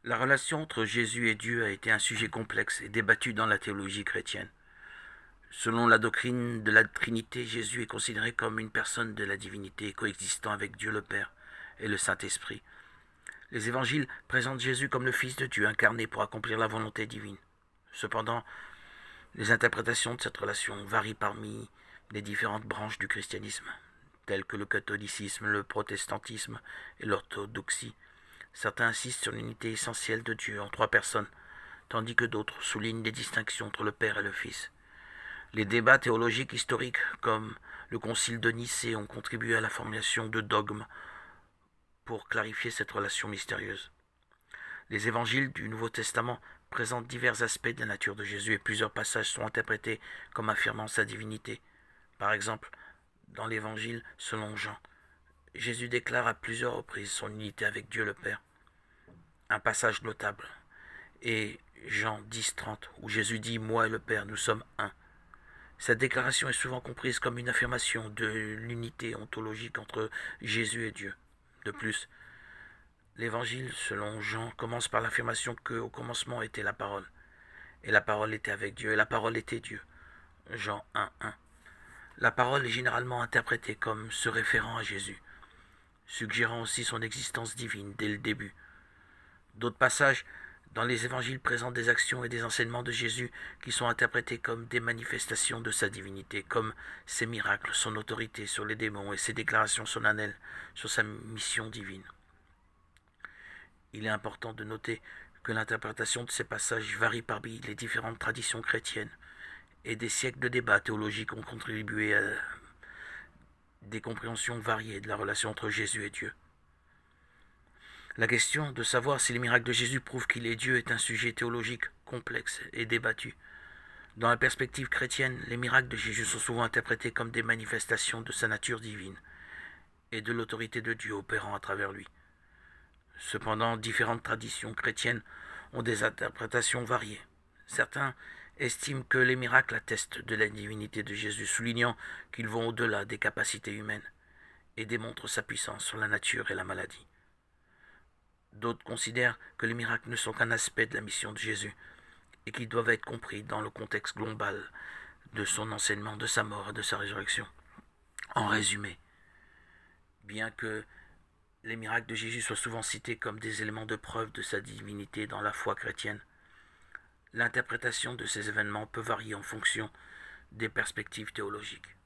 La relation entre Jésus et Dieu a été un sujet complexe et débattu dans la théologie chrétienne. Selon la doctrine de la Trinité, Jésus est considéré comme une personne de la divinité coexistant avec Dieu le Père et le Saint-Esprit. Les évangiles présentent Jésus comme le Fils de Dieu incarné pour accomplir la volonté divine. Cependant, les interprétations de cette relation varient parmi les différentes branches du christianisme, telles que le catholicisme, le protestantisme et l'orthodoxie. Certains insistent sur l'unité essentielle de Dieu en trois personnes, tandis que d'autres soulignent les distinctions entre le Père et le Fils. Les débats théologiques historiques, comme le Concile de Nicée, ont contribué à la formulation de dogmes pour clarifier cette relation mystérieuse. Les évangiles du Nouveau Testament présentent divers aspects de la nature de Jésus et plusieurs passages sont interprétés comme affirmant sa divinité. Par exemple, dans l'évangile selon Jean, Jésus déclare à plusieurs reprises son unité avec Dieu le Père. Un passage notable est Jean 10:30, où Jésus dit « Moi et le Père, nous sommes un ». Cette déclaration est souvent comprise comme une affirmation de l'unité ontologique entre Jésus et Dieu. De plus, l'évangile selon Jean commence par l'affirmation qu'au commencement était la parole, et la parole était avec Dieu, et la parole était Dieu. Jean 1:1. La parole est généralement interprétée comme se référant à Jésus, suggérant aussi son existence divine dès le début. D'autres passages dans les évangiles présentent des actions et des enseignements de Jésus qui sont interprétés comme des manifestations de sa divinité, comme ses miracles, son autorité sur les démons et ses déclarations solennelles sur sa mission divine. Il est important de noter que l'interprétation de ces passages varie parmi les différentes traditions chrétiennes et des siècles de débats théologiques ont contribué à des compréhensions variées de la relation entre Jésus et Dieu. La question de savoir si les miracles de Jésus prouvent qu'il est Dieu est un sujet théologique complexe et débattu. Dans la perspective chrétienne, les miracles de Jésus sont souvent interprétés comme des manifestations de sa nature divine et de l'autorité de Dieu opérant à travers lui. Cependant, différentes traditions chrétiennes ont des interprétations variées. Certains estiment que les miracles attestent de la divinité de Jésus, soulignant qu'ils vont au-delà des capacités humaines et démontrent sa puissance sur la nature et la maladie. D'autres considèrent que les miracles ne sont qu'un aspect de la mission de Jésus et qu'ils doivent être compris dans le contexte global de son enseignement, de sa mort et de sa résurrection. En résumé, bien que les miracles de Jésus soient souvent cités comme des éléments de preuve de sa divinité dans la foi chrétienne, l'interprétation de ces événements peut varier en fonction des perspectives théologiques.